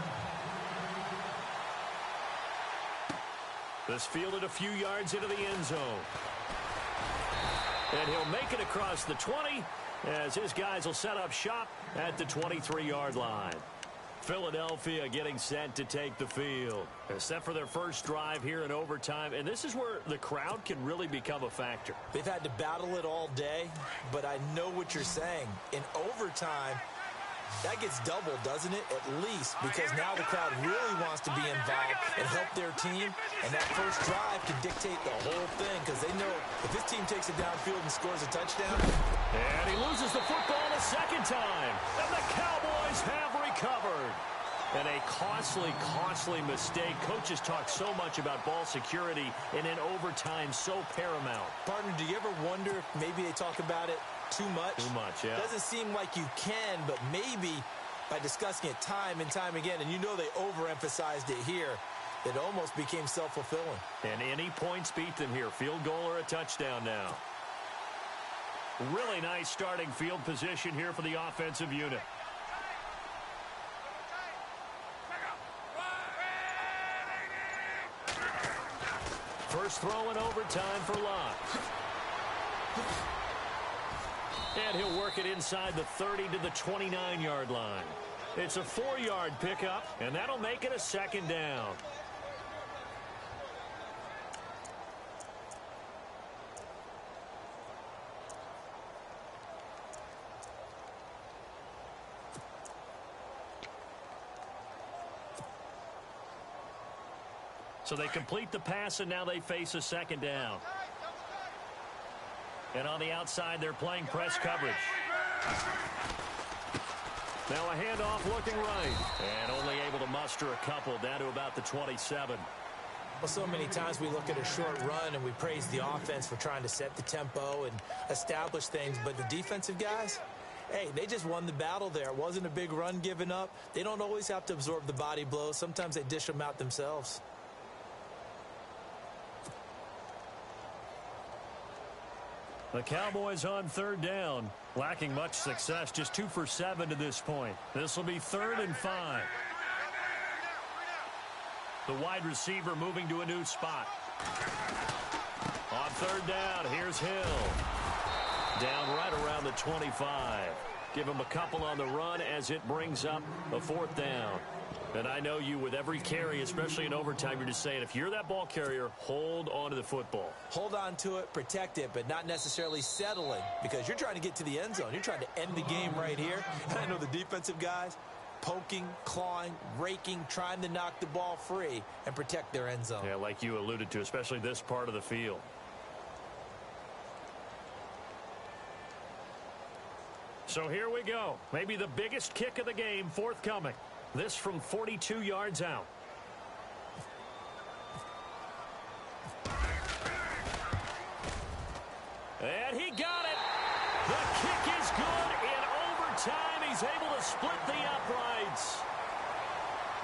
This fielded a few yards into the end zone. And he'll make it across the 20 as his guys will set up shop at the 23-yard line. Philadelphia getting set to take the field. They're set for their first drive here in overtime, and this is where the crowd can really become a factor. They've had to battle it all day, but I know what you're saying. In overtime, that gets doubled, doesn't it? At least, because now the crowd really wants to be involved and help their team, and that first drive can dictate the whole thing, because they know if this team takes it downfield and scores a touchdown. And he loses the football a second time, and the Cowboys have recovered. And a costly mistake. Coaches talk so much about ball security, and in overtime, so paramount. Partner, do you ever wonder if maybe they talk about it too much? Too much, yeah. Doesn't seem like you can, but maybe by discussing it time and time again, and you know they overemphasized it here, it almost became self-fulfilling. And any points beat them here. Field goal or a touchdown now. Really nice starting field position here for the offensive unit. First throw in overtime for Locke. And he'll work it inside the 30 to the 29-yard line. It's a 4-yard pickup, and that'll make it a second down. So they complete the pass, and now they face a second down. And on the outside, they're playing press coverage. Now a handoff looking right. And only able to muster a couple down to about the 27. Well, so many times we look at a short run and we praise the offense for trying to set the tempo and establish things. But the defensive guys, hey, they just won the battle there. It wasn't a big run given up. They don't always have to absorb the body blows. Sometimes they dish them out themselves. The Cowboys on third down, lacking much success, just 2 for 7 to this point. This will be 3rd and 5. The wide receiver moving to a new spot. On third down, here's Hill. Down right around the 25. Give him a couple on the run as it brings up a 4th down. And I know you, with every carry, especially in overtime, you're just saying, if you're that ball carrier, hold on to the football. Hold on to it, protect it, but not necessarily settling, because you're trying to get to the end zone. You're trying to end the game right here. And I know the defensive guys, poking, clawing, raking, trying to knock the ball free and protect their end zone. Yeah, like you alluded to, especially this part of the field. So here we go. Maybe the biggest kick of the game forthcoming. This from 42 yards out. And he got it. The kick is good in overtime. He's able to split the uprights.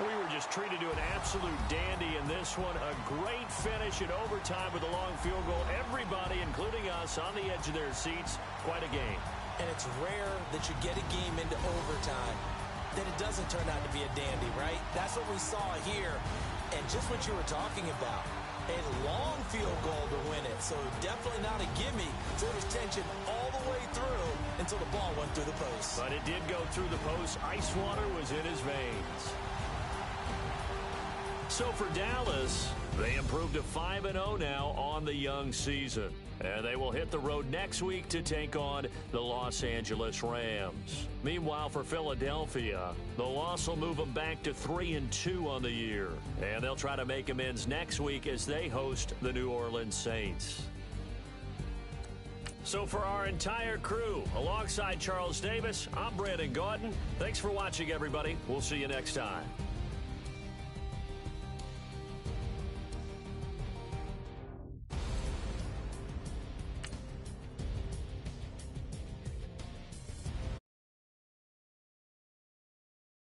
We were just treated to an absolute dandy in this one. A great finish in overtime with a long field goal. Everybody, including us, on the edge of their seats. Quite a game. And it's rare that you get a game into overtime that it doesn't turn out to be a dandy, right? That's what we saw here. And just what you were talking about, a long field goal to win it. So definitely not a gimme. So there was tension all the way through until the ball went through the post. But it did go through the post. Ice water was in his veins. So for Dallas, they improved to 5-0 now on the young season. And they will hit the road next week to take on the Los Angeles Rams. Meanwhile, for Philadelphia, the loss will move them back to 3-2 on the year. And they'll try to make amends next week as they host the New Orleans Saints. So for our entire crew, alongside Charles Davis, I'm Brandon Gaudin. Thanks for watching, everybody. We'll see you next time.